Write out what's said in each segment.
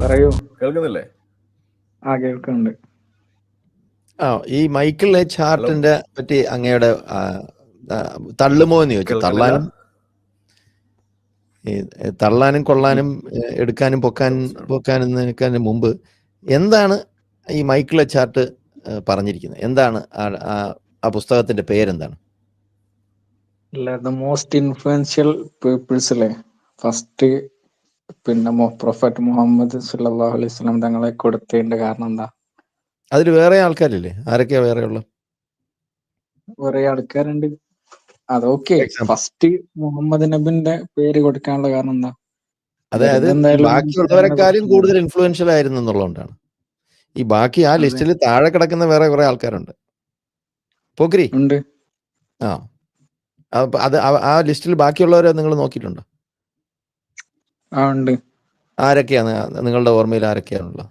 പറയൂ. കേൾക്കുന്നില്ലേ? കേൾക്കുന്നുണ്ട്. ഈ മൈക്കിൾ എച്ച് ഹാർട്ടിന്റെ പറ്റി അങ്ങയുടെ തള്ളുമോ എന്ന് ചോദിച്ചു. തള്ളാനും കൊള്ളാനും എടുക്കാനും പൊക്കാനും മുമ്പ് എന്താണ് ഈ മൈക്കിൾ എച്ച് ഹാർട്ട് പറഞ്ഞിരിക്കുന്നത്? എന്താണ് ആ പുസ്തകത്തിന്റെ പേരെന്താണ്? ദ മോസ്റ്റ് ഇൻഫ്ലുവൻഷ്യൽ പീപ്പിൾസിലെ ഫസ്റ്റ് പ്രൊഫറ്റ് മുഹമ്മദ് സല്ലല്ലാഹു അലൈഹി വസല്ലം തങ്ങളെ കൊടുത്തതിന്റെ കാരണം എന്താ? അതിൽ വേറെ ആൾക്കാരില്ലേ? ആരൊക്കെയാ വേറെയുള്ള? കുറെ ആൾക്കാരുണ്ട്. അതൊക്കെ ഫസ്റ്റ് മുഹമ്മദ് നബിന്റെ പേര് കൊടുക്കാനുള്ള കാരണം എന്താ? അതായത് ബാക്കിയുള്ളവരെക്കാളും കൂടുതൽ ഇൻഫ്ലുവൻഷ്യൽ ആയിരുന്നു എന്നുള്ളതുകൊണ്ടാണ്. ഈ ബാക്കി ആ ലിസ്റ്റിൽ താഴെ കിടക്കുന്ന വേറെ കുറെ ആൾക്കാരുണ്ട്. പോക്രി ഉണ്ട്. അത് ആ ലിസ്റ്റിൽ ബാക്കിയുള്ളവരെ നിങ്ങൾ നോക്കിയിട്ടുണ്ടോ? ഉണ്ട്. ആരൊക്കെയാണ് നിങ്ങളുടെ ഓർമ്മയിൽ ആരൊക്കെയാണുള്ളത്?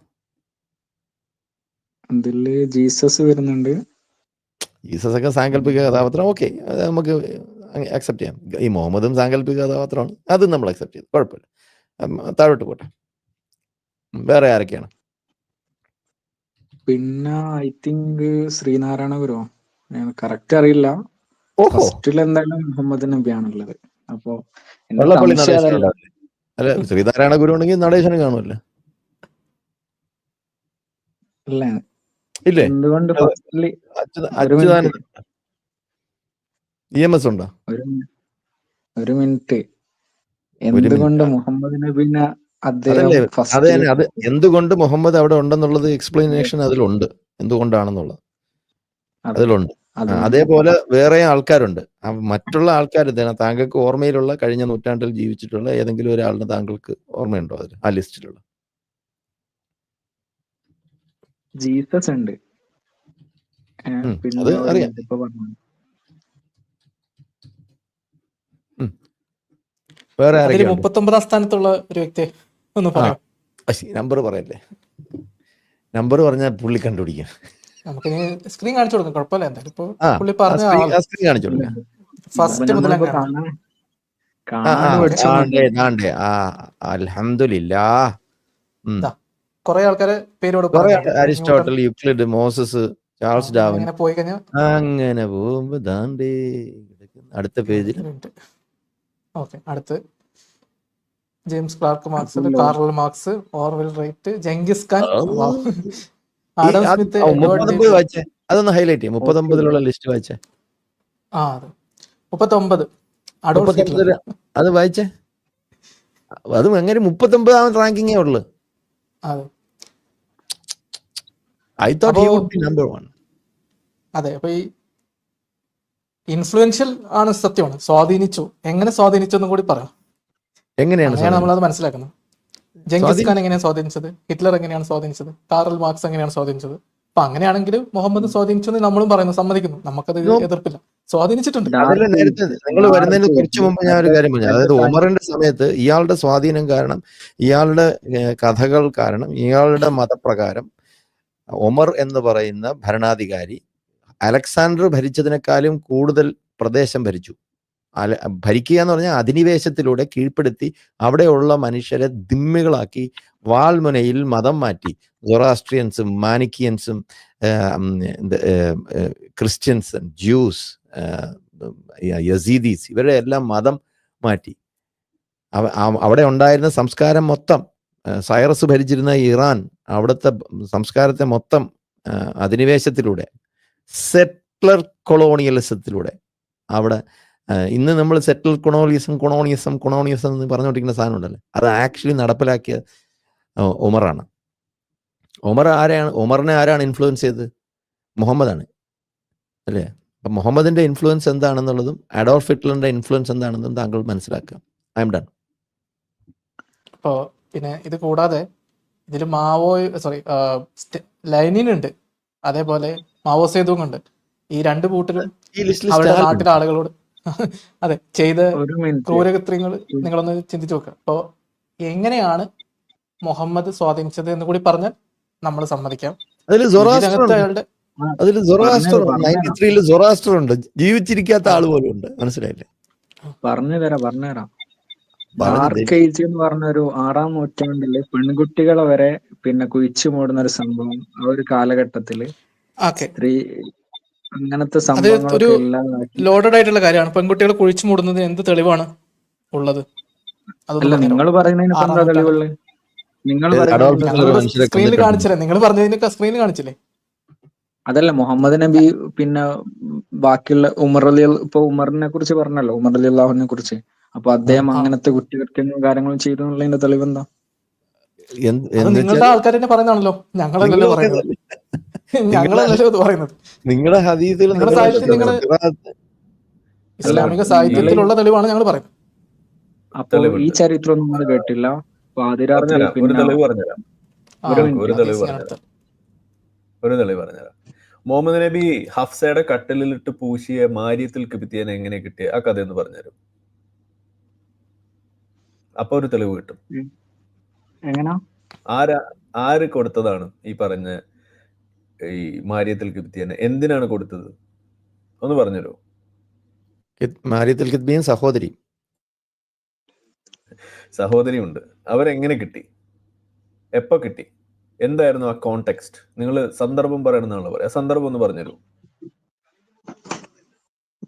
അതില് ജീസസ് വരുന്നുണ്ട്. ജീസസ് ഒക്കെ സാങ്കല്പിക കഥാപാത്രം. ഓക്കെ, അത് നമുക്ക് അക്സെപ്റ്റ് ചെയ്യാം. ഈ മുഹമ്മദും സാങ്കല്പിക കഥാപാത്രമാണ്, അതും നമ്മൾ അക്സെപ്റ്റ് ചെയ്തു, കുഴപ്പമില്ല. താഴോട്ട് പോട്ടെ. വേറെ ആരൊക്കെയാണ്? പിന്നെ I think Sreenarayana Guru, correct അറിയില്ല. ഫസ്റ്റിൽ എന്തായാലും മുഹമ്മദ് നബിയാണുള്ളത്. അപ്പൊ അല്ല, ശ്രീനാരായണ ഗുരു ഉണ്ടെങ്കിൽ നടേശന് കാണുമല്ലോ. ഇല്ലേ? എന്തുകൊണ്ട് EMS ഉണ്ടോ? ഒരു മിനിറ്റ്. എന്തുകൊണ്ട് മുഹമ്മദ് നബിനെ അത് എന്തുകൊണ്ട് മുഹമ്മദ് അവിടെ ഉണ്ടെന്നുള്ളത് എക്സ്പ്ലനേഷൻ അതിലുണ്ട്, എന്തുകൊണ്ടാണെന്നുള്ളത് അതിലുണ്ട്. അതേപോലെ വേറെ ആൾക്കാരുണ്ട്. മറ്റുള്ള ആൾക്കാർ താങ്കൾക്ക് ഓർമ്മയിലുള്ള കഴിഞ്ഞ നൂറ്റാണ്ടിൽ ജീവിച്ചിട്ടുള്ള ഏതെങ്കിലും ഒരാളിന് താങ്കൾക്ക് ഓർമ്മയുണ്ടോ അതിൽ, ആ ലിസ്റ്റിലുള്ള? ജീസസ് ഉണ്ട്. അത് അറിയാം. വേറെ 39ാം സ്ഥാനത്തുള്ള ഒരു വ്യക്തി ഒന്ന് പറയാം. നമ്പർ പറയല്ലേ? നമ്പർ പറഞ്ഞാൽ പുള്ളി കണ്ടുപിടിക്കാം. നമുക്ക് സ്ക്രീൻ കാണിച്ചു കൊടുക്കാം, കുഴപ്പമില്ല. എന്തായാലും ഇപ്പൊ പുള്ളി പറഞ്ഞ കാണിച്ചു കൊടുക്കാം. ഫസ്റ്റ് മുതൽ അൽഹംദുലില്ലാഹ്. കുറെ ആൾക്കാരെ പേരോട് Aristotle, Euclid, Moses, Charles Darwin, പോയി കഴിഞ്ഞാൽ അങ്ങനെ പോകുമ്പോ ദാണ്ടേ അടുത്ത പേജിൽ. ഓക്കെ, അടുത്ത് James Clerk Marx, Karl Marx, Orville Wright, Genghis Khan, Adam Smith, അതൊന്ന് ഹൈലൈറ്റ് ചെയ്യും. 39 ലിസ്റ്റ് വായിച്ചേ. 39 അഡോൾഫ് ഹിറ്റ്ലർ. അത് വായിച്ചേ. അതും എങ്ങനെ 39ാമത്തെ റാങ്കിങ്ങേ ഉള്ളു. I thought he would be number 1. അതെ, അപ്പൊ ഈ ഇൻഫ്ലുവൻഷ്യൽ ആണ്, സത്യമാണ്. സ്വാധീനിച്ചു, എങ്ങനെ സ്വാധീനിച്ചു എന്നും കൂടി പറയാം. എങ്ങനെയാണ് നമ്മളത് മനസ്സിലാക്കുന്നത്? ജെങ്കിസ് ഖാൻ എങ്ങനെയാണ് സ്വാധീനിച്ചത്? ഹിറ്റ്ലർ എങ്ങനെയാണ് സ്വാധീനിച്ചത്? കാർൽ മാർക്സ് എങ്ങനെയാണ് സ്വാധീനിച്ചത്? അപ്പൊ അങ്ങനെയാണെങ്കിൽ മുഹമ്മദ് സ്വാധീനിച്ചു എന്ന് നമ്മളും പറയുന്നു, സമ്മതിക്കുന്നു. നമുക്കത് എതിർപ്പില്ല, സ്വാധീനിച്ചിട്ടുണ്ട്. നേരത്തെ നിങ്ങൾ വരുന്നതിന് കുറച്ചു മുമ്പ് ഞാൻ ഒരു കാര്യം പറഞ്ഞു. അതായത് ഉമറിന്റെ സമയത്ത് ഇയാളുടെ സ്വാധീനം കാരണം, ഇയാളുടെ കഥകൾ കാരണം, ഇയാളുടെ മതപ്രകാരം ഉമർ എന്ന് പറയുന്ന ഭരണാധികാരി അലക്സാണ്ടർ ഭരിച്ചതിനേക്കാളും കൂടുതൽ പ്രദേശം ഭരിച്ചു. ഭരിക്കുക എന്ന് പറഞ്ഞാൽ അധിനിവേശത്തിലൂടെ കീഴ്പ്പെടുത്തി അവിടെയുള്ള മനുഷ്യരെ ദിമ്മികളാക്കി വാൾമുനയിൽ മതം മാറ്റി. സൊറാസ്ട്രിയൻസും മാനിക്കിയൻസും ക്രിസ്ത്യൻസും ജ്യൂസ് യസീദീസ് ഇവരുടെ എല്ലാം മതം മാറ്റി. അവിടെ ഉണ്ടായിരുന്ന സംസ്കാരം മൊത്തം, സൈറസ് ഭരിച്ചിരുന്ന ഇറാൻ, അവിടുത്തെ സംസ്കാരത്തെ മൊത്തം അധിനിവേശത്തിലൂടെ, സെറ്റ്ലർ കൊളോണിയലിസത്തിലൂടെ അവിടെ ഇന്ന് നമ്മൾ സെറ്റിൽ കൊളോണിയസം എന്ന് പറഞ്ഞുകൊണ്ടിരിക്കുന്ന സാധനം ഉണ്ടല്ലോ, അത് ആക്ച്വലി നടപ്പിലാക്കിയ ഉമറാണ്. ഉമറിനെ ആരാണ് ഇൻഫ്ലുവൻസ് ചെയ്തത്? മുഹമ്മദാണ്, അല്ലേ? അപ്പം മുഹമ്മദിന്റെ ഇൻഫ്ലുവൻസ് എന്താണെന്നുള്ളതും അഡോൾഫ് ഹിറ്റ്ലറിന്റെ ഇൻഫ്ലുവൻസ് എന്താണെന്നും താങ്കൾ മനസ്സിലാക്കുക. I M done. അപ്പോൾ പിന്നെ ഇത് കൂടാതെ ഇതിൽ ലൈനിൻ ഉണ്ട്, അതേപോലെ മാവോ സേതുങ് ഉണ്ട്. ഈ രണ്ട് കൂട്ടരും അവരുടെ നാട്ടിലെ ആളുകളോട് അതെ ചെയ്ത ക്രൂരകൃത്യങ്ങൾ നിങ്ങളൊന്ന് ചിന്തിച്ചു നോക്കുക. അപ്പോൾ എങ്ങനെയാണ് മുഹമ്മദ് സ്വാധീനിച്ചത് എന്ന് കൂടി പറഞ്ഞാൽ നമ്മൾ സമ്മതിക്കാം. അതിൽ സൊറാസ്ട്രർ ഉണ്ട്, ജീവിച്ചിരിക്കാത്ത ആൾ പോലും ഉണ്ട്. മനസ്സിലായില്ലേ? പറഞ്ഞുതരാം. ഡാർക്ക് ഏജ് എന്ന് പറഞ്ഞ ഒരു 6-ാം നൂറ്റാണ്ടില് പെൺകുട്ടികളെ വരെ പിന്നെ കുഴിച്ചു മൂടുന്ന ഒരു സംഭവം ആ ഒരു കാലഘട്ടത്തില് സ്ത്രീ അങ്ങനത്തെ സംഭവങ്ങളൊക്കെ ഇല്ലാതാക്കി. ലോഡഡ് ആയിട്ടുള്ള കാര്യമാണ്. പെൺകുട്ടികൾ കുഴിച്ചു മൂടുന്നത് എന്ത് തെളിവാണ് ഉള്ളത്? അല്ല, നിങ്ങൾ പറയുന്നതിന് എന്താ തെളിവുള്ളത്? നിങ്ങൾ സ്ക്രീനിൽ കാണിച്ചില്ലേ? നിങ്ങൾ പറഞ്ഞതിനൊക്കെ സ്ക്രീനിൽ കാണിച്ചില്ലേ? അതല്ല, മുഹമ്മദ് നബി പിന്നെ ബാക്കിയുള്ള ഉമറിനെ കുറിച്ച് പറഞ്ഞല്ലോ, ഉമർ റളിയല്ലാഹുവിനെ കുറിച്ച്. അപ്പൊ അദ്ദേഹം അങ്ങനത്തെ കുറ്റകൃത്യങ്ങളും കാര്യങ്ങളും ചെയ്തു എന്നുള്ളതിന്റെ തെളിവെന്താ? നിങ്ങളുടെ ആൾക്കാർ തന്നെ പറയുന്നതാണല്ലോ, ഞങ്ങളല്ലല്ലോ പറയുന്നത്. ഞങ്ങളല്ലല്ലോ ഇത് പറയുന്നത്. നിങ്ങളുടെ ഹദീസിൽ, ഇസ്ലാമിക സാഹിത്യത്തിലുള്ള തെളിവാണ് ഞങ്ങൾ പറയുന്നത്. അപ്പൊ ഈ ചരിത്രം നമ്മൾ കേട്ടില്ല. ഒരു തെളിവ് പറഞ്ഞുതരാം. മുഹമ്മദ് നബി ഹഫ്സയുടെ കട്ടിലിട്ട് പൂശിയ മാരിയത്തിൽ കിബിത്തിയനെ എങ്ങനെ കിട്ടിയ ആ കഥ എന്ന് പറഞ്ഞുതരും. അപ്പൊ ഒരു തെളിവ് കിട്ടും. ആര് കൊടുത്തതാണ് ഈ പറഞ്ഞ ഈ മാരിയത്തിൽ കിബിത്തിയനെ? എന്തിനാണ് കൊടുത്തത് ഒന്ന് പറഞ്ഞുതരൂ. മാരിയത്തിൽ കിബിത്തിയൻ സഹോദരി ഉണ്ട്. അവരെങ്ങനെ കിട്ടി? എപ്പോ കിട്ടി? എന്തായിരുന്നു ആ കോണ്ടെക്സ്റ്റ്? നിങ്ങൾ സന്ദർഭം പറയണമെന്നാണല്ലോ പറയാ. സന്ദർഭം ഒന്ന് പറഞ്ഞുതരൂ.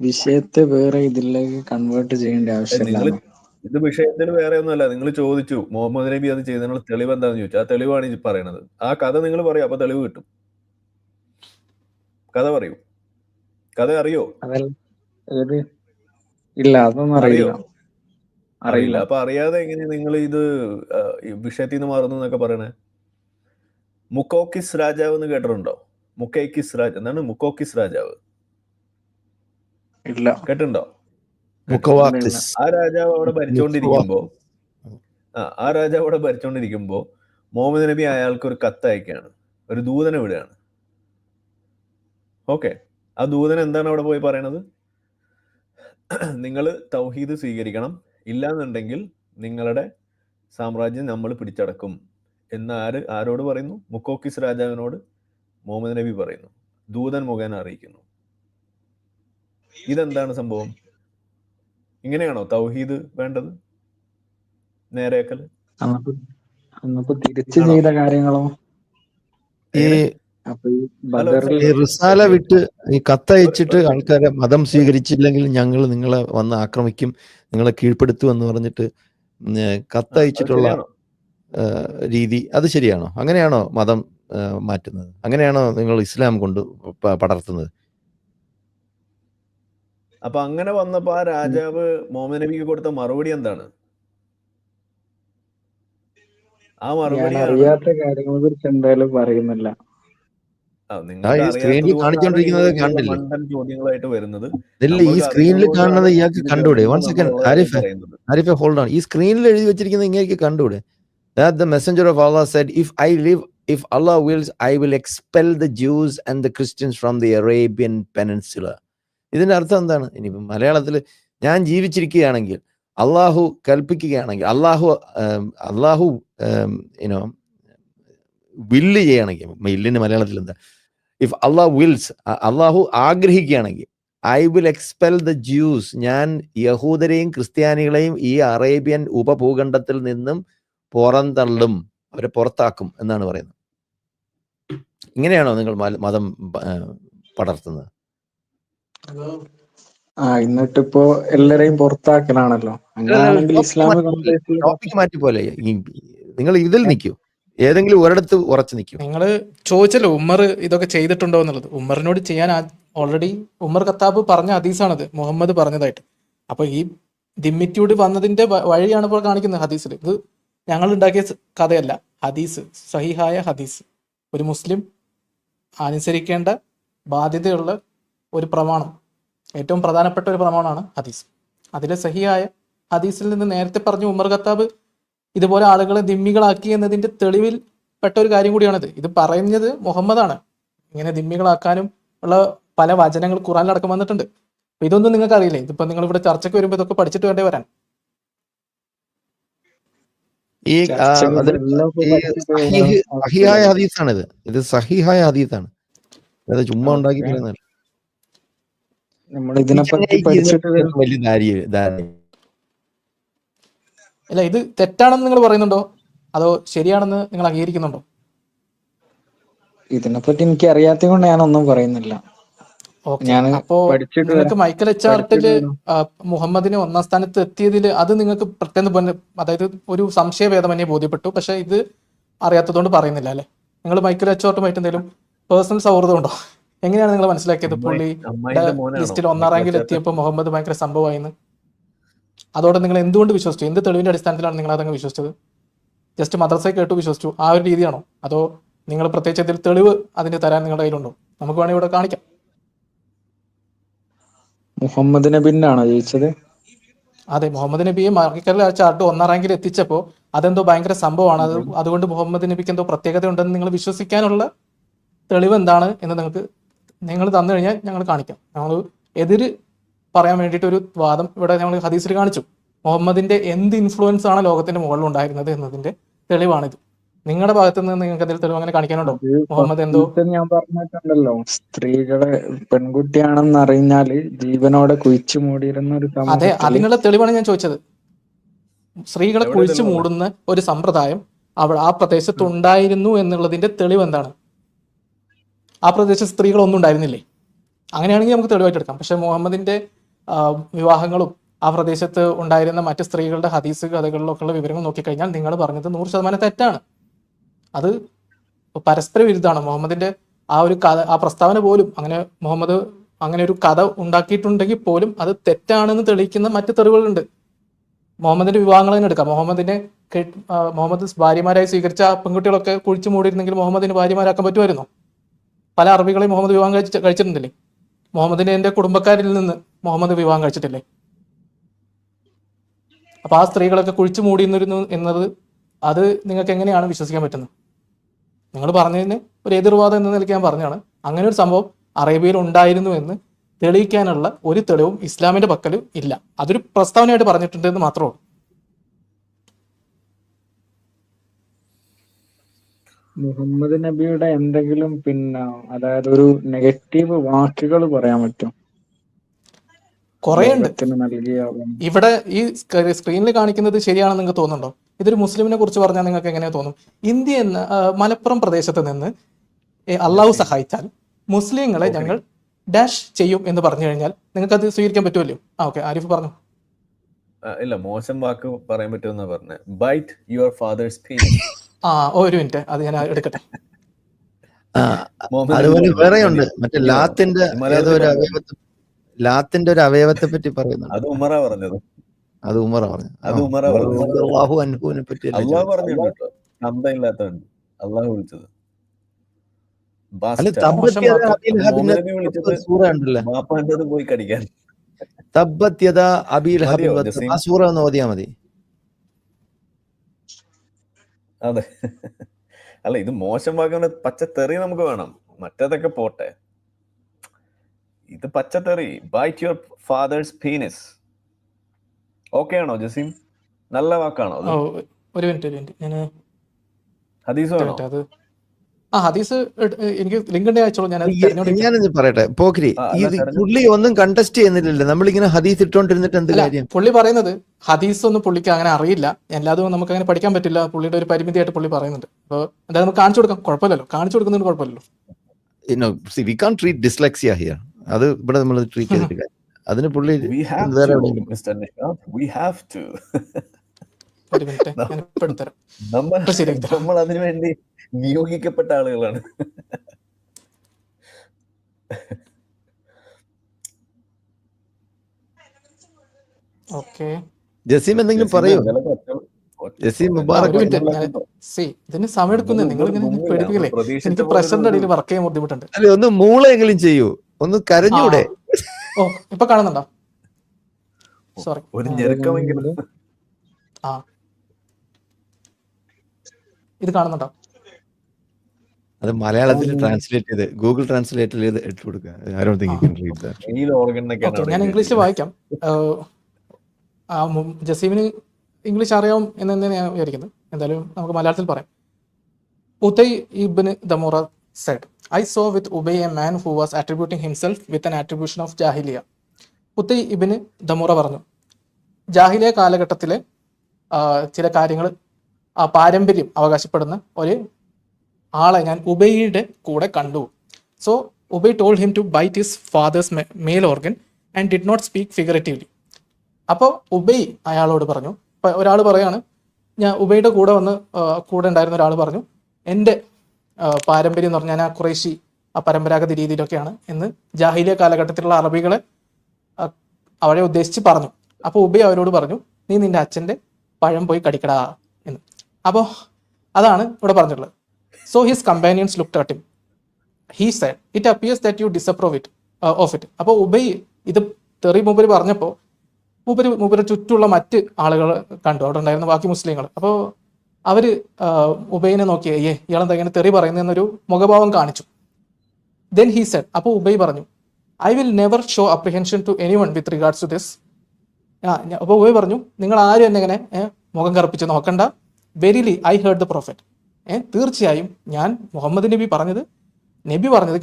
വിഷയത്തെ വേറെ ഇതിലേക്ക് കൺവേർട്ട് ചെയ്യേണ്ട ആവശ്യമില്ല. ഇത് വിഷയത്തിൽ വേറെ ഒന്നുമല്ല. നിങ്ങൾ ചോദിച്ചു മുഹമ്മദ് നബി അത് ചെയ്തതിനുള്ള തെളിവ് എന്താണെന്ന് ചോദിച്ചു. ആ തെളിവാണ് ഈ പറയണത്. ആ കഥ നിങ്ങൾ പറയൂ, അപ്പൊ തെളിവ് കിട്ടും. കഥ പറയൂ. കഥ അറിയോ? ഇല്ല, അതൊന്നും അറിയില്ല. അപ്പൊ അറിയാതെ എങ്ങനെ നിങ്ങൾ ഇത് വിഷയത്തിൽ നിന്ന് മാറുന്നു എന്നൊക്കെ പറയണേ? മുക്കോക്കിസ് രാജാവ് എന്ന് കേട്ടിട്ടുണ്ടോ? എന്താണ് മുക്കോക്കിസ് രാജാവ്? ഇല്ല, കേട്ടിട്ടുണ്ടോ? ആ രാജാവ് അവിടെ ഭരിച്ചോണ്ടിരിക്കുമ്പോ മുഹമ്മദ് നബി അയാൾക്ക് ഒരു കത്ത് അയക്കുകയാണ്, ഒരു ദൂതനെ വിടുകയാണ്. ഓക്കെ, ആ ദൂതൻ എന്താണ് അവിടെ പോയി പറയണത്? നിങ്ങൾ തൗഹീദ് സ്വീകരിക്കണം, ഇല്ലാന്നുണ്ടെങ്കിൽ നിങ്ങളുടെ സാമ്രാജ്യം നമ്മൾ പിടിച്ചടക്കും എന്ന് ആരോട് പറയുന്നു? മുക്കോക്കിസ് രാജാവിനോട് മുഹമ്മദ് നബി പറയുന്നു, ദൂതൻ മുഖേന അറിയിക്കുന്നു. ഇതെന്താണ് സംഭവം? ഇങ്ങനെയാണോ തൗഹീദ് വേണ്ടത്? നേരെയാക്കൽ? തിരിച്ചു ചെയ്ത കാര്യങ്ങളോ? റിസാല വിട്ട് ഈ കത്തയച്ചിട്ട് ആൾക്കാരെ മതം സ്വീകരിച്ചില്ലെങ്കിൽ ഞങ്ങൾ നിങ്ങളെ വന്ന് ആക്രമിക്കും, നിങ്ങളെ കീഴ്പ്പെടുത്തും എന്ന് പറഞ്ഞിട്ട് കത്തയച്ചിട്ടുള്ള രീതി, അത് ശരിയാണോ? അങ്ങനെയാണോ മതം മാറ്റുന്നത്? അങ്ങനെയാണോ നിങ്ങൾ ഇസ്ലാം കൊണ്ട് പടർത്തുന്നത്? അപ്പൊ അങ്ങനെ വന്നപ്പോ ആ രാജാവ് മുഹമ്മദ് നബിക്ക് കൊടുത്ത മറുപടി എന്താണ്? ആ മറുപടി അറിയാത്ത കാര്യങ്ങളെ കുറിച്ച് എന്തായാലും പറയുന്നില്ല. സ്ക്രീനിൽ കാണിച്ചുകൊണ്ടിരിക്കുന്നത് കണ്ടില്ലേ? ചോദ്യങ്ങളായിട്ട് വരുന്നത് ഈ സ്ക്രീനിൽ കാണുന്നത് ഇയാൾക്ക് കണ്ടുകൂടെ? One second Arifa, hold on. ഈ സ്ക്രീനിൽ എഴുതി വെച്ചിരിക്കുന്നത് ഇങ്ങനെ കണ്ടുകൂടെ? That the messenger of Allah said, if Allah wills, I will expel the Jews and the Christians from the Arabian Peninsula. ഇതിന്റെ അർത്ഥം എന്താണ്? ഇനി മലയാളത്തിൽ ഞാൻ ജീവിച്ചിരിക്കുകയാണെങ്കിൽ, അള്ളാഹു കൽപ്പിക്കുകയാണെങ്കിൽ, അള്ളാഹു വില്ല് ചെയ്യുകയാണെങ്കിൽ, വില്ലിന് മലയാളത്തിൽ എന്താ? ഇഫ് അള്ളാഹു വിൽസ്, അള്ളാഹു ആഗ്രഹിക്കുകയാണെങ്കിൽ, I will expel the Jews, ഞാൻ യഹൂദരെയും ക്രിസ്ത്യാനികളെയും ഈ അറേബ്യൻ ഉപഭൂഖണ്ഡത്തിൽ നിന്നും പുറന്തള്ളും, അവരെ പുറത്താക്കും എന്നാണ് പറയുന്നത്. ഇങ്ങനെയാണോ നിങ്ങൾ മതം പടർത്തുന്നത്? എന്നിട്ടിപ്പോ എല്ലാരെയും പുറത്താക്കലാണല്ലോ. ടോപ്പിക് മാറ്റി പോലെ നിങ്ങൾ ഇതിൽ നിൽക്കൂ, ഏതെങ്കിലും ഒരിടത്ത് ഉറച്ചു നിൽക്കും. നിങ്ങൾ ചോദിച്ചല്ലോ ഉമർ ഇതൊക്കെ ചെയ്തിട്ടുണ്ടോ എന്നുള്ളത്. ഉമറിനോട് ചെയ്യാൻ ഓൾറെഡി ഉമർ ഖത്താബ് പറഞ്ഞ ഹദീസാണത്, മുഹമ്മദ് പറഞ്ഞതായിട്ട്. അപ്പൊ ഈ ദിമ്മിറ്റ്യൂഡ് വന്നതിന്റെ വഴിയാണ് ഇപ്പോൾ കാണിക്കുന്നത് ഹദീസിൽ. ഇത് ഞങ്ങൾ ഉണ്ടാക്കിയ കഥയല്ല, ഹദീസ്, സഹിഹായ ഹദീസ്. ഒരു മുസ്ലിം അനുസരിക്കേണ്ട ബാധ്യതയുള്ള ഒരു പ്രമാണം, ഏറ്റവും പ്രധാനപ്പെട്ട ഒരു പ്രമാണമാണ് ഹദീസ്. അതിലെ സഹിഹായ ഹദീസിൽ നിന്ന് നേരത്തെ പറഞ്ഞു ഉമർ ഖത്താബ് ഇതുപോലെ ആളുകളെ ദിമ്മികളാക്കി എന്നതിന്റെ തെളിവിൽ പെട്ട ഒരു കാര്യം കൂടിയാണിത്. ഇത് പറയുന്നത് മുഹമ്മദാണ്. ഇങ്ങനെ ദിമ്മികളാക്കാനും ഉള്ള പല വചനങ്ങൾ ഖുറാനിലടക്കം വന്നിട്ടുണ്ട്. അപ്പൊ ഇതൊന്നും നിങ്ങൾക്ക് അറിയില്ലേ? ഇതിപ്പോ നിങ്ങൾ ഇവിടെ ചർച്ചയ്ക്ക് വരുമ്പോൾ ഇതൊക്കെ പഠിച്ചിട്ട് വേണ്ടേ വരാൻ? ഈ സഹിഹായ ഹദീസാണിത്. ഇത് സഹിഹായ ഹദീസാണ്, അത് ചുമ്മാ ഉണ്ടാക്കി പറയുന്നതല്ല. നമ്മൾ ഇതിനെപ്പറ്റി പഠിച്ചിട്ട് വലിയ അല്ല, ഇത് തെറ്റാണെന്ന് നിങ്ങൾ പറയുന്നുണ്ടോ അതോ ശരിയാണെന്ന് നിങ്ങൾ അംഗീകരിക്കുന്നുണ്ടോ? ഇതിനെപ്പറ്റി എനിക്ക് അറിയാത്തത് കൊണ്ട് ഞാനൊന്നും പറയുന്നില്ല. ഓക്കെ, ഞാൻ അപ്പോ പഠിച്ചിട്ട് നിങ്ങൾക്ക് മൈക്കൽ എച്ച് ആർട്ടില് പഠിച്ചിട്ട് മുഹമ്മദിനെ ഒന്നാം സ്ഥാനത്ത് എത്തിയതിൽ അത് നിങ്ങൾക്ക് പെട്ടെന്ന് അതായത് ഒരു സംശയഭേദമന്യേ ബോധ്യപ്പെട്ടു, പക്ഷെ ഇത് അറിയാത്തതുകൊണ്ട് പറയുന്നില്ല അല്ലെ? നിങ്ങൾ മൈക്കൽ എച്ച് ആർട്ടുമായിട്ട് എന്തെങ്കിലും പേഴ്സണൽ സൗഹൃദം ഉണ്ടോ? എങ്ങനെയാണ് നിങ്ങൾ മനസ്സിലാക്കിയത് പുള്ളിയുടെ അമ്മായിന്റെ മോനാണോ ലിസ്റ്റിൽ ഒന്നാം മൈക്കിൾ റാങ്കിൽ എച്ച് എത്തിയപ്പോൾ ആർട്ട്? മുഹമ്മദ് ഭയങ്കര സംഭവമായിന്ന്? അതോടെ നിങ്ങൾ എന്തുകൊണ്ട് വിശ്വസിച്ചു? എന്ത് തെളിവിന്റെ അടിസ്ഥാനത്തിലാണ് നിങ്ങൾ അതങ്ങ് വിശ്വസിച്ചത്? ജസ്റ്റ് മദ്രസയിൽ കേട്ടു വിശ്വസിച്ചു, ആ ഒരു രീതിയാണോ? അതോ നിങ്ങൾ പ്രത്യേകിച്ച് എന്തെങ്കിലും തെളിവ് അതിന് തരാൻ നിങ്ങളുടെ കയ്യിലുണ്ടോ? നമുക്ക് വേണമെങ്കിൽ ഇവിടെ കാണിക്കാം. മുഹമ്മദ് നബിന്നാണോ ചോദിച്ചത്? അതെ, മുഹമ്മദ് നബിയെ മൈക്കൽ എച്ച് ആർട്ട് ഒന്നാം റാങ്കിൽ എത്തിച്ചപ്പോൾ അതെന്തോ ഭയങ്കര സംഭവമാണ്, അതുകൊണ്ട് മുഹമ്മദ് നബിക്ക് എന്തോ പ്രത്യേകത ഉണ്ടെന്ന് നിങ്ങൾ വിശ്വസിക്കാനുള്ള തെളിവ് എന്താണ് എന്ന് നിങ്ങൾ തന്നു കഴിഞ്ഞാൽ ഞങ്ങൾ കാണിക്കാം. ഞങ്ങൾ എതിര് പറയാൻ വേണ്ടിയിട്ട് ഒരു വാദം ഇവിടെ ഞങ്ങൾ ഹദീസിൽ കാണിച്ചു. മുഹമ്മദിന്റെ എന്ത് ഇൻഫ്ലുവൻസ് ആണ് ലോകത്തിന്റെ മുകളിൽ ഉണ്ടായിരുന്നത് എന്നതിന്റെ തെളിവാണിത്. നിങ്ങളുടെ ഭാഗത്ത് നിന്ന് നിങ്ങൾക്ക് എന്തെങ്കിലും തെളിവ് അങ്ങനെ കാണിക്കാനുണ്ടോ? മുഹമ്മദ് എന്തോ ഞാൻ പറഞ്ഞിട്ടുണ്ടല്ലോ, സ്ത്രീകളെ പെൺകുട്ടിയാണെന്ന് അറിഞ്ഞാല് ജീവനോടെ കുഴിച്ചു മൂടിയിരുന്ന ഒരു അതെ, സമൂഹത്തില് അതിനുള്ള തെളിവാണ് ഞാൻ ചോദിച്ചത്. സ്ത്രീകളെ എവിടെ കുഴിച്ചു തെളിവാണ്? മൂടുന്ന ഒരു സമ്പ്രദായം ആ പ്രദേശത്ത് ഉണ്ടായിരുന്നു എന്നുള്ളതിന്റെ തെളിവ് എന്താണ്? ആ പ്രദേശത്ത് സ്ത്രീകളൊന്നും ഉണ്ടായിരുന്നില്ലേ? അങ്ങനെയാണെങ്കിൽ നമുക്ക് തെളിവായിട്ട് എടുക്കാം. പക്ഷെ മുഹമ്മദിന്റെ വിവാഹങ്ങളും ആ പ്രദേശത്ത് ഉണ്ടായിരുന്ന മറ്റ് സ്ത്രീകളുടെ ഹദീസ് കഥകളിലൊക്കെ ഉള്ള വിവരങ്ങൾ നോക്കിക്കഴിഞ്ഞാൽ നിങ്ങൾ പറഞ്ഞത് 100% തെറ്റാണ്. അത് പരസ്പര വിരുദ്ധമാണ്. മുഹമ്മദിന്റെ ആ ഒരു കഥ, ആ പ്രസ്താവന പോലും, അങ്ങനെ മുഹമ്മദ് അങ്ങനെ ഒരു കഥ ഉണ്ടാക്കിയിട്ടുണ്ടെങ്കിൽ പോലും അത് തെറ്റാണെന്ന് തെളിയിക്കുന്ന മറ്റ് തെളിവുകളുണ്ട്. മുഹമ്മദിന്റെ വിവാഹങ്ങൾ തന്നെ എടുക്കാം. മുഹമ്മദ് ഭാര്യമാരായി സ്വീകരിച്ച ആ പെൺകുട്ടികളൊക്കെ കുഴിച്ചു മൂടിയിരുന്നെങ്കിൽ മുഹമ്മദിന് ഭാര്യമാരാക്കാൻ പറ്റുമായിരുന്നോ? പല അറബികളെയും മുഹമ്മദ് വിവാഹം കഴിച്ചിട്ടുണ്ടല്ലേ? മുഹമ്മദിന്റെ കുടുംബക്കാരിൽ നിന്ന് മുഹമ്മദ് വിവാഹം കഴിച്ചിട്ടില്ലേ? അപ്പൊ ആ സ്ത്രീകളൊക്കെ കുഴിച്ചു മൂടിയിരുന്നിരുന്നു എന്നത് അത് നിങ്ങൾക്ക് എങ്ങനെയാണ് വിശ്വസിക്കാൻ പറ്റുന്നത്? നിങ്ങൾ പറഞ്ഞതിന് ഒരു എതിർവാദം എന്ന നിലയ്ക്ക് ഞാൻ പറഞ്ഞാണ്, അങ്ങനെ ഒരു സംഭവം അറേബ്യയിൽ ഉണ്ടായിരുന്നു എന്ന് തെളിയിക്കാനുള്ള ഒരു തെളിവും ഇസ്ലാമിന്റെ പക്കൽ ഇല്ല. അതൊരു പ്രസ്താവനയായിട്ട് പറഞ്ഞിട്ടുണ്ട് എന്ന് മാത്രമേ ഉള്ളൂ. മുഹമ്മദ് നബിയുടെ എന്തെങ്കിലും അതായത് ഒരു നെഗറ്റീവ് വാക്കുകൾ പറയാൻ പറ്റും? കുറേ ഉണ്ട്. നൽകിയ ഇവിടെ ഈ സ്ക്രീനിൽ കാണിക്കുന്നത് ശരിയാണെന്ന് നിങ്ങൾക്ക് തോന്നുന്നുണ്ടോ? ഇതൊരു മുസ്ലിമിനെ കുറിച്ച് പറഞ്ഞാൽ നിങ്ങൾക്ക് എങ്ങനെ തോന്നും? ഇന്ത്യ എന്ന മലപ്പുറം പ്രദേശത്ത് നിന്ന് അള്ളാഹു സഹായിച്ചാൽ മുസ്ലിങ്ങളെ ഞങ്ങൾ ഡാഷ് ചെയ്യും എന്ന് പറഞ്ഞു കഴിഞ്ഞാൽ നിങ്ങൾക്ക് അത് സ്വീകരിക്കാൻ പറ്റുമല്ലോ? ഓക്കെ, ആരിഫ് പറഞ്ഞു. ഇല്ല, മോശം വാക്ക് പറയാൻ പറ്റുമെന്നാ പറഞ്ഞ. Bite your father's penis. ഒരു മിനിറ്റ്, അത് ഞാൻ എടുക്കട്ടെ. അതുപോലെ വേറെയുണ്ട്, മറ്റേ ലാത്തിന്റെ ഒരു അവയവത്തെ പറ്റി പറയുന്നുണ്ട്. അത് ഉമറ പറഞ്ഞത്. അത് ഉമറ പറഞ്ഞു. അള്ളാഹു പറഞ്ഞു കേട്ടോ, തന്തയില്ലാത്തവൻ അള്ളാഹു വിളിച്ചത്. ബാപ്പാൻ്റെ പോയി കടിക്കാൻ. ഓതിയാ മതി. അതെ, അല്ല, ഇത് മോശം വാക്കുകൾ, പച്ചത്തെറി നമുക്ക് വേണം. മറ്റേതൊക്കെ പോട്ടെ, ഇത് പച്ചത്തെറി. Bite your father's penis. Okay ആണോ ജസീം? നല്ല വാക്കാണോ? ഒരു മിനിറ്റ്, ഞാൻ ഹദീസ് വേണോ? അത് ഹദീസ് എനിക്ക് ലിങ്ക് അയച്ചോളൂ. ഞാനത് പറയട്ടെ പോക്രി, പുള്ളി ഒന്നും കണ്ടസ്റ്റ് ചെയ്യുന്നില്ലല്ലോ. നമ്മളിങ്ങനെ ഹദീസ് ഇട്ടോണ്ടിരുന്നിട്ട് എന്ത് കാര്യം? പുള്ളി പറയുന്നത് ഹദീസ് ഒന്നും പുള്ളിക്ക് അങ്ങനെ അറിയില്ല, എല്ലാതും നമുക്ക് അങ്ങനെ പഠിക്കാൻ പറ്റില്ല, പുള്ളിയുടെ ഒരു പരിമിതിയായിട്ട് പുള്ളി പറയുന്നുണ്ട്. അപ്പോൾ എന്തായാലും നമുക്ക് കാണിച്ചു കൊടുക്കാം, കുഴപ്പമില്ലല്ലോ. കാണിച്ചു കൊടുക്കുന്നതിന് കുഴപ്പമില്ലല്ലോ. We can't treat dyslexia here. അത് ഇവിടെ നമ്മൾ ട്രീറ്റ് ചെയ്തിട്ട് അതിന് പുള്ളി ഒരു മിനിറ്റ്, ഞാൻ ഇപ്പൊ എടുത്തരാം. നമ്മൾ അതിനു വേണ്ടി നിയോഗിക്കപ്പെട്ട ആളുകളാണ്. ഓക്കെ, ജസീം എന്തെങ്കിലും പറയൂ. ജസീം മുബാറക്. ഇതിന് സമയം എടുക്കുന്നത് നിങ്ങൾ ഇങ്ങനെ പേടിപ്പിക്കില്ലേ? എനിക്ക് പ്രഷറിന്റെ അടിയിൽ വർക്ക് ചെയ്യാൻ ബുദ്ധിമുട്ടുണ്ട്. അല്ലെ, ഒന്ന് മൂളെങ്കിലും ചെയ്യൂ, ഒന്ന് കരഞ്ഞൂടെ? ഇപ്പൊ കാണുന്നുണ്ടോ? സോറി, ഒരു ഞെരുക്കമെങ്കിലും. ഇത് കാണുന്നുണ്ടോ? അത് മലയാളത്തിൽ ട്രാൻസ്ലേറ്റ് ചെയ്ത് ഗൂഗിൾ ട്രാൻസ്ലേറ്റ് ചെയ്ത് ഇട്ട് കൊടുക്കുക. ഞാൻ ഇംഗ്ലീഷിൽ വായിക്കാം. ജസീമിന് ഇംഗ്ലീഷ് അറിയാം എന്ന് തന്നെ ഞാൻ വിചാരിക്കുന്നത്. എന്തായാലും നമുക്ക് മലയാളത്തിൽ പറയാം. ഉതൈ ഇബ്ൻ ദമുറ said, I saw with Ubay a man who was attributing himself with an attribution of ജാഹിലിയ. ഉതൈ ഇബ്ൻ ദമുറ പറഞ്ഞു, ജാഹിലിയ കാലഘട്ടത്തിലെ ചില കാര്യങ്ങൾ പാരമ്പര്യം അവകാശപ്പെടുന്ന ഒരു ആളെ ഞാൻ ഉബൈയുടെ കൂടെ കണ്ടു. So Ubai told him to bite his father's male organ and did not speak figuratively. അപ്പോൾ ഉബൈ അയാളോട് പറഞ്ഞു, ഇപ്പം ഒരാൾ പറയാണ്, ഞാൻ ഉബൈയുടെ കൂടെ ഉണ്ടായിരുന്ന ഒരാൾ പറഞ്ഞു, എൻ്റെ പാരമ്പര്യം എന്ന് പറഞ്ഞാൽ ഖുറൈശി പരമ്പരാഗത രീതിയിലൊക്കെയാണ് എന്ന് ജാഹിലിയ കാലഘട്ടത്തിലുള്ള അറബികളെ അവരെ ഉദ്ദേശിച്ച് പറഞ്ഞു. അപ്പോൾ ഉബൈ അവരോട് പറഞ്ഞു, നീ നിന്റെ അച്ഛൻ്റെ പഴം പോയി കടിക്കടാ എന്ന്. അപ്പോൾ അതാണ് ഇവിടെ പറഞ്ഞിട്ടുള്ളത്. So his companions looked at him. He said it appears that you disapprove of it. അപ്പോൾ ഉബൈ ഇത് തെറി മൂപ്പര് പറഞ്ഞപ്പോൾ മൂപ്പര് ചുറ്റുമുള്ള മറ്റ് ആളുകൾ കണ്ടു, അവിടെ ഉണ്ടായിരുന്ന ബാക്കി മുസ്ലിങ്ങൾ. അപ്പോൾ അവർ ഉബൈനെ നോക്കി, ഇയാളെന്താ ഇങ്ങനെ തെറി പറയുന്നതെന്നൊരു മുഖഭാവം കാണിച്ചു. ദെൻ ഹീ സെഡ്, അപ്പോൾ ഉബൈ പറഞ്ഞു, I will never show apprehension to any one with regards to this. അപ്പോൾ ഉബൈ പറഞ്ഞു, നിങ്ങൾ ആരും എന്നെ ഇങ്ങനെ മുഖം കറുപ്പിച്ച് നോക്കണ്ട. Verily I heard the prophet. തീർച്ചയായും ഞാൻ മുഹമ്മദ് നബി പറഞ്ഞത്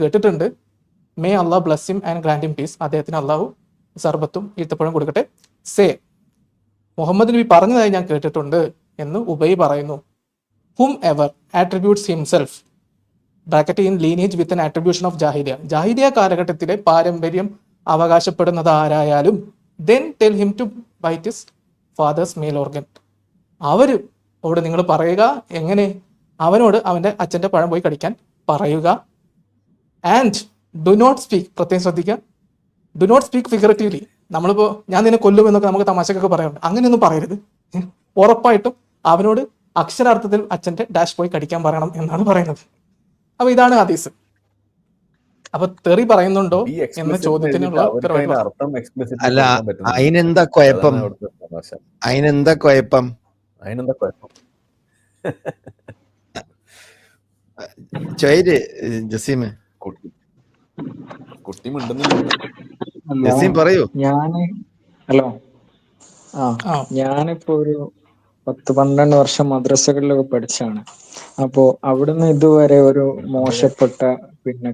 കേട്ടിട്ടുണ്ട്. May Allah bless him and grant him peace. അദ്ദേഹത്തിന് അള്ളാഹു സർബത്തും ഈത്തപ്പഴം കൊടുക്കട്ടെ. സേ, മുഹമ്മദ് നബി പറഞ്ഞതായി ഞാൻ കേട്ടിട്ടുണ്ട് എന്ന് ഉബൈ പറയുന്നു. Whoever attributes himself bracket in lineage with an attribution of ജാഹിലിയ കാലഘട്ടത്തിലെ പാരമ്പര്യം അവകാശപ്പെടുന്നത് ആരായാലും then tell him to bite his father's male organ. അവരോട് നിങ്ങൾ പറയുക, എങ്ങനെ? അവനോട് അവൻ്റെ അച്ഛൻ്റെ പഴം പോയി കടിക്കാൻ പറയുക. ആൻഡ് ഡു നോട്ട് സ്പീക്ക്, പ്രത്യേകം ശ്രദ്ധിക്കുക, ഡു നോട്ട് സ്പീക്ക് ഫിഗറേറ്റീവ്ലി. നമ്മളിപ്പോൾ ഞാൻ നിന്നെ കൊല്ലുമെന്നൊക്കെ നമുക്ക് തമാശക്കൊക്കെ പറയാറുണ്ട്, അങ്ങനെയൊന്നും പറയരുത്. ഉറപ്പായിട്ടും അവനോട് അക്ഷരാർത്ഥത്തിൽ അച്ഛൻ്റെ ഡാഷ് പോയി കടിക്കാൻ പറയണം എന്നാണ് പറയുന്നത്. അപ്പൊ ഇതാണ് ഹദീസ്. അപ്പൊ തെറി പറയുന്നുണ്ടോ എന്ന ചോദ്യത്തിനുള്ള അല്ല, അതിനെന്താ കുഴപ്പം? അതിനെന്താ കുഴപ്പം? ചോര് ജസീമ്, കുട്ടി മിണ്ടുന്നില്ല. ജസീം പറയൂ. ഞാനിപ്പോ ഒരു 10-12 വർഷം മദ്രസകളിലൊക്കെ പഠിച്ചാണ്. അപ്പോ അവിടുന്ന് ഇതുവരെ ഒരു മോശപ്പെട്ട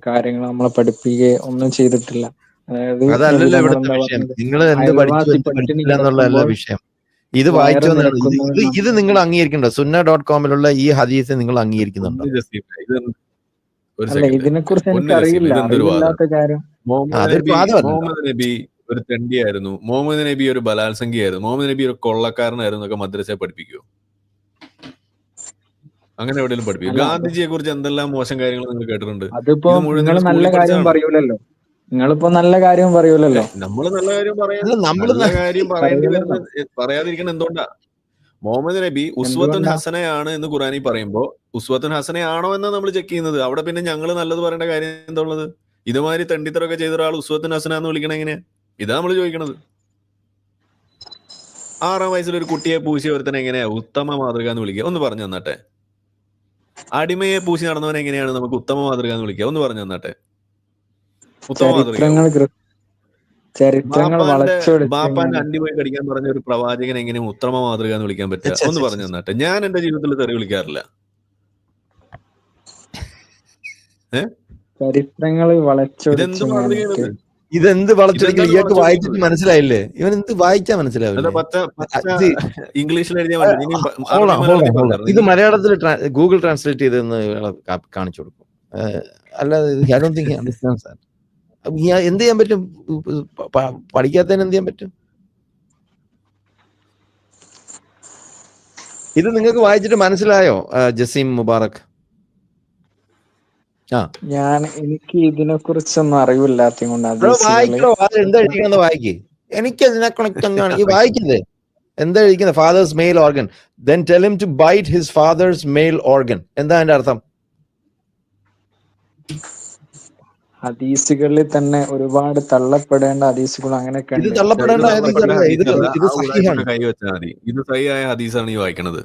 കാര്യങ്ങൾ നമ്മളെ പഠിപ്പിക്കുകയോ ഒന്നും ചെയ്തിട്ടില്ല. അതല്ലല്ലോ ഇവിടുത്തെ വിഷയം. നിങ്ങൾ എന്ത് പഠിച്ചില്ല എന്നുള്ളതല്ല വിഷയം. ഇത് വായിച്ചു, ഇത് നിങ്ങൾ അംഗീകരിക്കണ്ടോ? sunna.com-ലുള്ള ഈ ഹദീസ് നിങ്ങൾ അംഗീകരിക്കുന്നുണ്ടോ? ഇതിനെ കുറിച്ച് എനിക്ക് അറിയില്ല. മുഹമ്മദ് നബി ഒരു തെണ്ടിയായിരുന്നു, മുഹമ്മദ് നബി ഒരു ബലാത്സംഗിയായിരുന്നു, മുഹമ്മദ് നബി ഒരു കൊള്ളക്കാരനായിരുന്നു ഒക്കെ മദ്രസയെ പഠിപ്പിക്കുവോ? അങ്ങനെ എവിടെയും പഠിപ്പിക്കും? ഗാന്ധിജിയെ കുറിച്ച് എന്തെല്ലാം മോശം കാര്യങ്ങൾ നിങ്ങൾ കേട്ടിട്ടുണ്ട്? അതിപ്പോ നല്ല കാര്യം പറയൂലല്ലോ. നിങ്ങളിപ്പോ നല്ല കാര്യം പറയൂലല്ലോ. നമ്മള് നല്ല കാര്യം പറയാതിരിക്കണം. എന്തുകൊണ്ടാ? മുഹമ്മദ് നബി ഉസ്വത്തുൻ ഹസനയാണ് എന്ന് ഖുറാനിൽ പറയുമ്പോ ഉസ്വത്തുൻ ഹസനയാണോ എന്നാ നമ്മൾ ചെക്ക് ചെയ്യുന്നത്. അവിടെ പിന്നെ ഞങ്ങള് നല്ലത് പറയേണ്ട കാര്യം എന്താ ഉള്ളത്? ഇതുമാതിരി തെണ്ടിത്തരൊക്കെ ചെയ്ത ഒരാൾ ഉസ്വത്തുൻ ഹസന എന്ന് വിളിക്കണ എങ്ങനെയാ? ഇതാ നമ്മൾ ചോദിക്കണത്. 6-ാം വയസ്സിൽ ഒരു കുട്ടിയെ പൂശി ഒരുത്തനെ എങ്ങനെയാ ഉത്തമ മാതൃക എന്ന് വിളിക്കുക? ഒന്ന് പറഞ്ഞു തന്നാട്ടെ. അടിമയെ പൂശി നടന്നവൻ എങ്ങനെയാണ് നമുക്ക് ഉത്തമ മാതൃക എന്ന് വിളിക്കുക? ഒന്ന് പറഞ്ഞു തന്നാട്ടെ. ഉത്തമ മാതൃക. ബാപ്പാന്റെ അണ്ടി പോയി കടിക്കാൻ പറഞ്ഞ ഒരു പ്രവാചകൻ എങ്ങനെയും ഉത്തമ മാതൃക എന്ന് വിളിക്കാൻ പറ്റുക? ഒന്ന് പറഞ്ഞു തന്നാട്ടെ. ഞാൻ എന്റെ ജീവിതത്തിൽ തെറി വിളിക്കാറില്ല. ഇതെന്ത് വളച്ചൊടിക്കൽ? ഇയാൾക്ക് വായിച്ചിട്ട് മനസ്സിലായില്ലേ? ഇവൻ എന്ത് വായിച്ചാ മനസ്സിലാവില്ല? ഇംഗ്ലീഷിൽ ഇത് മലയാളത്തിൽ ഗൂഗിൾ ട്രാൻസ്ലേറ്റ് ചെയ്തെന്ന് കാണിച്ചു കൊടുക്കും. അല്ലാതെ എന്ത് ചെയ്യാൻ പറ്റും? പഠിക്കാത്തതിന് എന്ത് ചെയ്യാൻ പറ്റും? ഇത് നിങ്ങൾക്ക് വായിച്ചിട്ട് മനസ്സിലായോ ജസീം മുബാറക്? എനിക്ക് ഇതിനെ കുറിച്ചൊന്നും അറിവില്ലാത്ത എന്താ എഴുതിക്കുന്നത് വായിക്കേ. എനിക്ക് അതിനെ കണക്ട് എന്താണ് ഈ വായിക്കുന്നത്? എന്താ എഴുതിക്കുന്നത്? Father's male organ, then tell him to bite his father's male organ. എന്താ അതിന്റെ അർത്ഥം? ഹദീസുകളിൽ തന്നെ ഒരുപാട് തള്ളപ്പെടേണ്ട ഹദീസുകൾ അങ്ങനെയൊക്കെ ഇത് സഹിയായ ഹദീസാണ് ഈ വായിക്കണത്.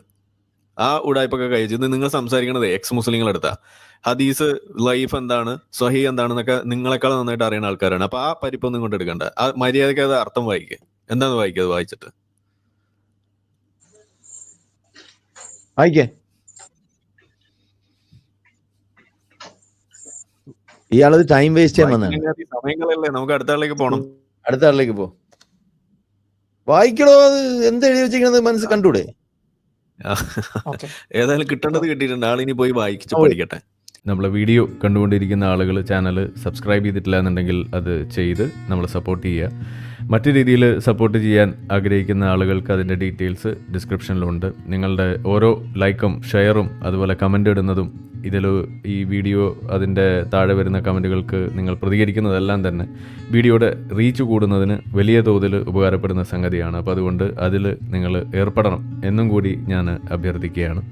ആ ഉടായ്പൊക്കെ കഴിച്ച് ഇത് നിങ്ങൾ സംസാരിക്കണത് എക്സ് മുസ്ലിങ്ങളെടുത്താ. ഹദീസ് ലൈഫ് എന്താണ്, സ്വഹീ എന്താണെന്നൊക്കെ നിങ്ങളെക്കാൾ നന്നായിട്ട് അറിയുന്ന ആൾക്കാരാണ്. അപ്പൊ ആ പരിപ്പൊന്നും കൊണ്ട് എടുക്കണ്ട. ആ മര്യാദയ്ക്ക് അത് അർത്ഥം വായിക്കുക. എന്താന്ന് വായിക്കുക, അത് വായിച്ചിട്ട് വായിക്കേ. ഇയാളത് ടൈം വേസ്റ്റ് ചെയ്യാൻ വന്നതാണ്. സമയങ്ങളല്ലേ, നമുക്ക് അടുത്ത ആളിലേക്ക് പോകണം. അടുത്ത ആളിലേക്ക് പോ. വായിക്കണോ? അത് എന്താ എഴുതി വെച്ചിരിക്കുന്നത് മനസ്സിൽ കണ്ടൂടെ? ഏതായാലും കിട്ടേണ്ടത് കിട്ടിയിട്ടുണ്ട്. ആളിനി പോയി വായിച്ച് പഠിക്കട്ടെ. നമ്മളെ വീഡിയോ കണ്ടുകൊണ്ടിരിക്കുന്ന ആളുകൾ ചാനൽ സബ്സ്ക്രൈബ് ചെയ്തിട്ടില്ല എന്നുണ്ടെങ്കിൽ അത് ചെയ്ത് നമ്മളെ സപ്പോർട്ട് ചെയ്യുക. മറ്റു രീതിയിൽ സപ്പോർട്ട് ചെയ്യാൻ ആഗ്രഹിക്കുന്ന ആളുകൾക്ക് അതിൻ്റെ ഡീറ്റെയിൽസ് ഡിസ്ക്രിപ്ഷനിലുണ്ട്. നിങ്ങളുടെ ഓരോ ലൈക്കും ഷെയറും അതുപോലെ കമൻ്റ് ഇടുന്നതും ഇതിൽ ഈ വീഡിയോ അതിൻ്റെ താഴെ വരുന്ന കമൻറ്റുകൾക്ക് നിങ്ങൾ പ്രതികരിക്കുന്നതെല്ലാം തന്നെ വീഡിയോയുടെ റീച്ച് കൂടുന്നതിന് വലിയ തോതിൽ ഉപകാരപ്പെടുന്ന സംഗതിയാണ്. അപ്പോൾ അതുകൊണ്ട് അതിൽ നിങ്ങൾ ഏർപ്പെടണം എന്നും കൂടി ഞാൻ അഭ്യർത്ഥിക്കുകയാണ്.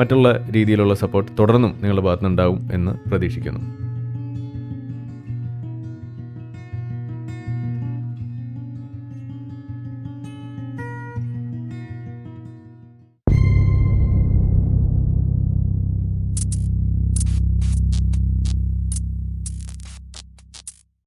മറ്റുള്ള രീതിയിലുള്ള സപ്പോർട്ട് തുടർന്നും നിങ്ങളുടെ ഭാഗത്തുനിന്നുണ്ടാവും എന്ന് പ്രതീക്ഷിക്കുന്നു.